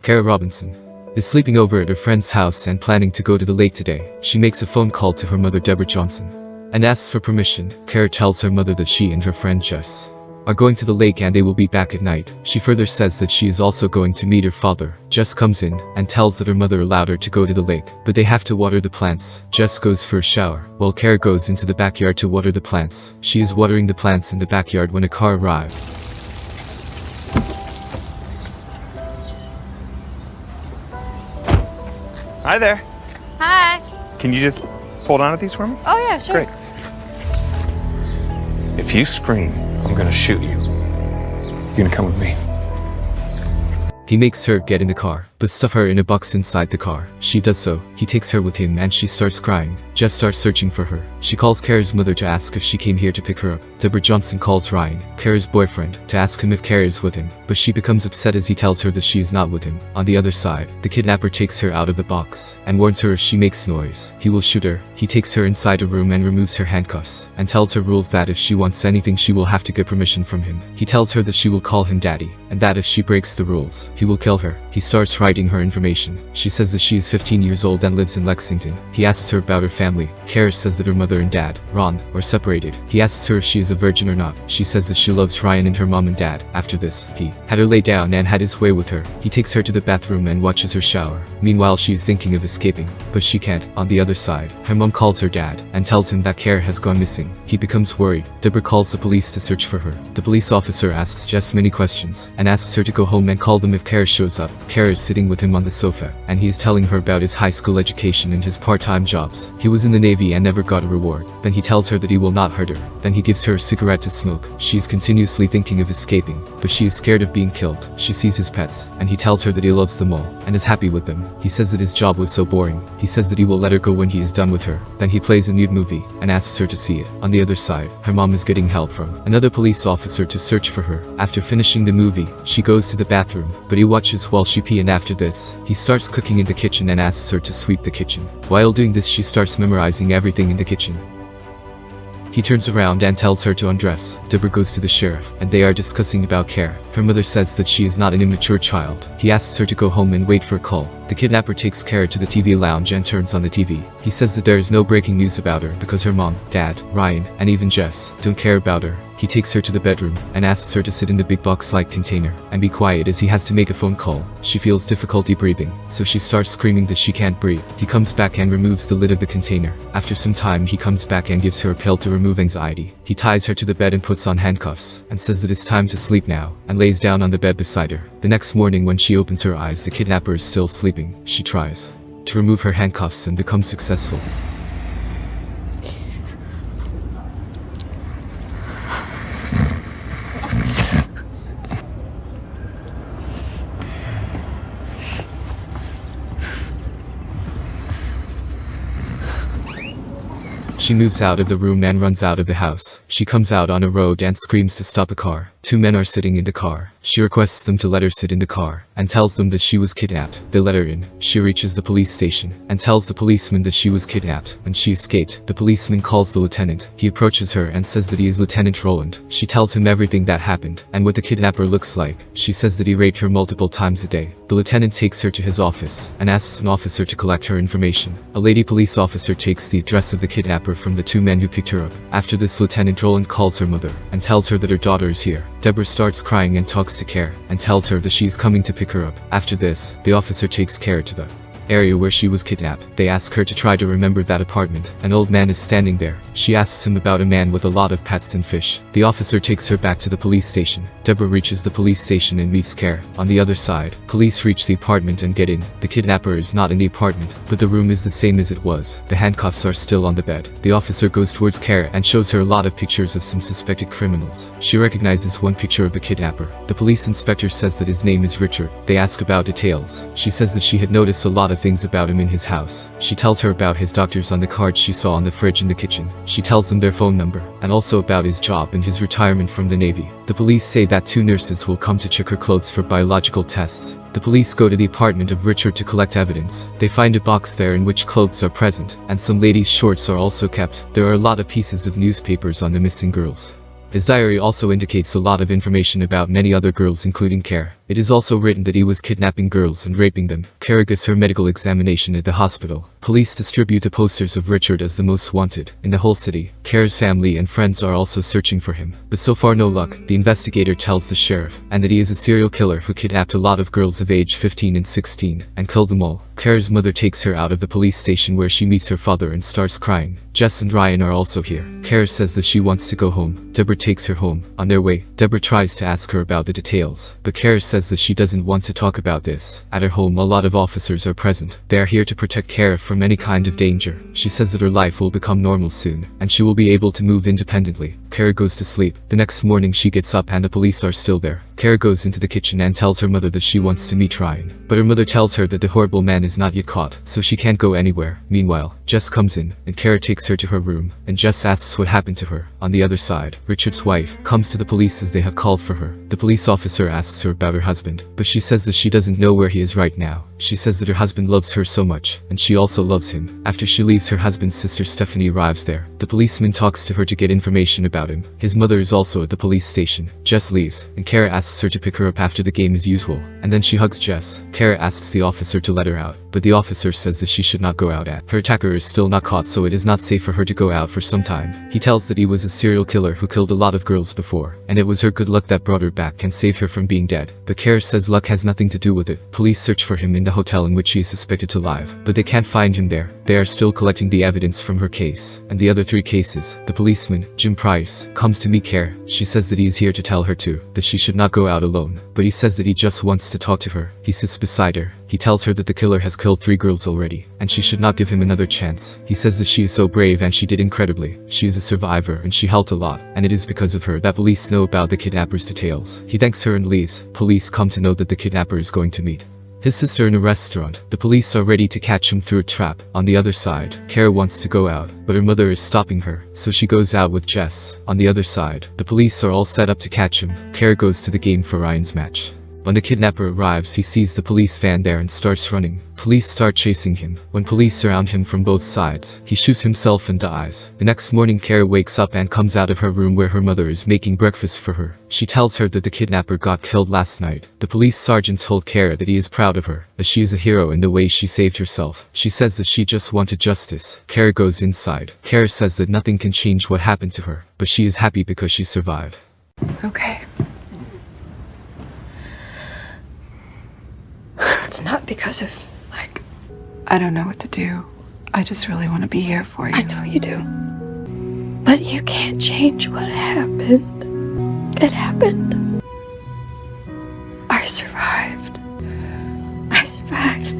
Kara Robinson is sleeping over at her friend's house and planning to go to the lake today. She makes a phone call to her mother Deborah Johnson and asks for permission. Kara tells her mother that she and her friend Jess are going to the lake and they will be back at night. She further says that she is also going to meet her father. Jess comes in and tells that her mother allowed her to go to the lake, but they have to water the plants. Jess goes for a shower, while Kara goes into the backyard to water the plants. She is watering the plants in the backyard when a car arrives. Hi there. Hi. Can you just hold on to these for me? Oh yeah, sure. Great. If you scream, I'm gonna shoot you. You gonna come with me? He makes her get in the car, but stuff her in a box inside the car. She does so. He takes her with him and she starts crying. Jess starts searching for her. She calls Kara's mother to ask if she came here to pick her up. Deborah Johnson calls Ryan, Kara's boyfriend, to ask him if Kara is with him, but she becomes upset as he tells her that she is not with him. On the other side, the kidnapper takes her out of the box and warns her if she makes noise, he will shoot her. He takes her inside a room and removes her handcuffs and tells her rules that if she wants anything she will have to get permission from him. He tells her that she will call him daddy and that if she breaks the rules, he will kill her. He starts writing her information. She says that she is 15 years old and lives in Lexington. He asks her about her family. Kara says that her mother and dad, Ron, are separated. He asks her if she is a virgin or not. She says that she loves Ryan and her mom and dad. After this, he had her lay down and had his way with her. He takes her to the bathroom and watches her shower. Meanwhile, she is thinking of escaping, but she can't. On the other side, her mom calls her dad and tells him that Kara has gone missing. He becomes worried. Deborah calls the police to search for her. The police officer asks Jess many questions and asks her to go home and call them if Kara shows up. Kara is sitting with him on the sofa, and he is telling her about his high school education and his part-time jobs. He was in the Navy and never got a reward. Then he tells her that he will not hurt her. Then he gives her a cigarette to smoke. She is continuously thinking of escaping, but she is scared of being killed. She sees his pets, and he tells her that he loves them all, and is happy with them. He says that his job was so boring. He says that he will let her go when he is done with her. Then he plays a nude movie, and asks her to see it. On the other side, her mom is getting help from another police officer to search for her. After finishing the movie, she goes to the bathroom, but he watches while she pees, and after this, he starts cooking in the kitchen and asks her to sweep the kitchen. While doing this, she starts memorizing everything in the kitchen. He turns around and tells her to undress. Deborah goes to the sheriff, and they are discussing about Kara. Her mother says that she is not an immature child. He asks her to go home and wait for a call. The kidnapper takes Kara to the TV lounge and turns on the TV. He says that there is no breaking news about her because her mom, dad, Ryan, and even Jess don't care about her. He takes her to the bedroom and asks her to sit in the big box-like container and be quiet as he has to make a phone call. She feels difficulty breathing, so she starts screaming that she can't breathe. He comes back and removes the lid of the container. After some time, he comes back and gives her a pill to remove anxiety. He ties her to the bed and puts on handcuffs and says that it's time to sleep now and lays down on the bed beside her. The next morning, when she opens her eyes, the kidnapper is still sleeping. She tries to remove her handcuffs and becomes successful. She moves out of the room and runs out of the house. She comes out on a road and screams to stop a car. Two men are sitting in the car. She requests them to let her sit in the car and tells them that she was kidnapped. They let her in. She reaches the police station and tells the policeman that she was kidnapped and she escaped. The policeman calls the lieutenant. He approaches her and says that he is Lieutenant Roland. She tells him everything that happened and what the kidnapper looks like. She says that he raped her multiple times a day. The lieutenant takes her to his office and asks an officer to collect her information. A lady police officer takes the address of the kidnapper from the two men who picked her up. After this, Lieutenant Roland calls her mother and tells her that her daughter is here. Deborah starts crying and talks to Kara and tells her that she is coming to pick her up. After this, the officer takes Kara to the area where she was kidnapped. They ask her to try to remember that apartment. An old man is standing there. She asks him about a man with a lot of pets and fish. The officer takes her back to the police station. Deborah reaches the police station and meets Kara. On the other side, police reach the apartment and get in. The kidnapper is not in the apartment, but the room is the same as it was. The handcuffs are still on the bed. The officer goes towards Kara and shows her a lot of pictures of some suspected criminals. She recognizes one picture of the kidnapper. The police inspector says that his name is Richard. They ask about details. She says that she had noticed a lot of things about him in his house. She tells her about his doctors on the card she saw on the fridge in the kitchen. She tells them their phone number and also about his job and his retirement from the Navy. The police say that two nurses will come to check her clothes for biological tests. The police go to the apartment of Richard to collect evidence. They find a box there in which clothes are present, and some ladies' shorts are also kept. There are a lot of pieces of newspapers on the missing girls. His diary also indicates a lot of information about many other girls, including Kara. It is also written that he was kidnapping girls and raping them. Kara gets her medical examination at the hospital. Police distribute the posters of Richard as the most wanted in the whole city. Kara's family and friends are also searching for him, but so far no luck. The investigator tells the sheriff and that he is a serial killer who kidnapped a lot of girls of age 15 and 16 and killed them all. Kara's mother takes her out of the police station where she meets her father and starts crying. Jess and Ryan are also here. Kara says that she wants to go home. Deborah takes her home. On their way, Deborah tries to ask her about the details, but Kara says that she doesn't want to talk about this. At her home, a lot of officers are present. They are here to protect Kara from any kind of danger. She says that her life will become normal soon, and she will be able to move independently. Kara goes to sleep. The next morning she gets up and the police are still there. Kara goes into the kitchen and tells her mother that she wants to meet Ryan, but her mother tells her that the horrible man is not yet caught, so she can't go anywhere. Meanwhile, Jess comes in, and Kara takes her to her room, and Jess asks what happened to her. On the other side, Richard's wife comes to the police as they have called for her. The police officer asks her about her husband, but she says that she doesn't know where he is right now. She says that her husband loves her so much, and she also loves him. After she leaves, her husband's sister Stephanie arrives there. The policeman talks to her to get information about him. His mother is also at the police station. Jess leaves, and Kara asks her to pick her up after the game as usual, and then she hugs Jess. Kara asks the officer to let her out, but the officer says that she should not go out at. Her attacker is still not caught, so it is not safe for her to go out for some time. He tells that he was a serial killer who killed a lot of girls before, and it was her good luck that brought her back and saved her from being dead. But Kara says luck has nothing to do with it. Police search for him in the hotel in which he is suspected to live, but they can't find him there. They are still collecting the evidence from her case and the other 3 cases. The policeman, Jim Price, comes to meet Kara. She says that he is here to tell her that she should not go out alone, but he says that he just wants to talk to her. He sits beside her. He tells her that the killer has killed 3 girls already, and she should not give him another chance. He says that she is so brave and she did incredibly. She is a survivor and she helped a lot, and it is because of her that police know about the kidnapper's details. He thanks her and leaves. Police come to know that the kidnapper is going to meet his sister in a restaurant. The police are ready to catch him through a trap. On the other side, Kara wants to go out, but her mother is stopping her, so she goes out with Jess. On the other side, the police are all set up to catch him. Kara goes to the game for Ryan's match. When the kidnapper arrives, he sees the police van there and starts running. Police start chasing him. When police surround him from both sides, he shoots himself and dies. The next morning, Kara wakes up and comes out of her room where her mother is making breakfast for her. She tells her that the kidnapper got killed last night. The police sergeant told Kara that he is proud of her, as she is a hero in the way she saved herself. She says that she just wanted justice. Kara goes inside. Kara says that nothing can change what happened to her, but she is happy because she survived. Okay. It's not because of, I don't know what to do. I just really want to be here for you. I know you do. But you can't change what happened. It happened. I survived. I survived.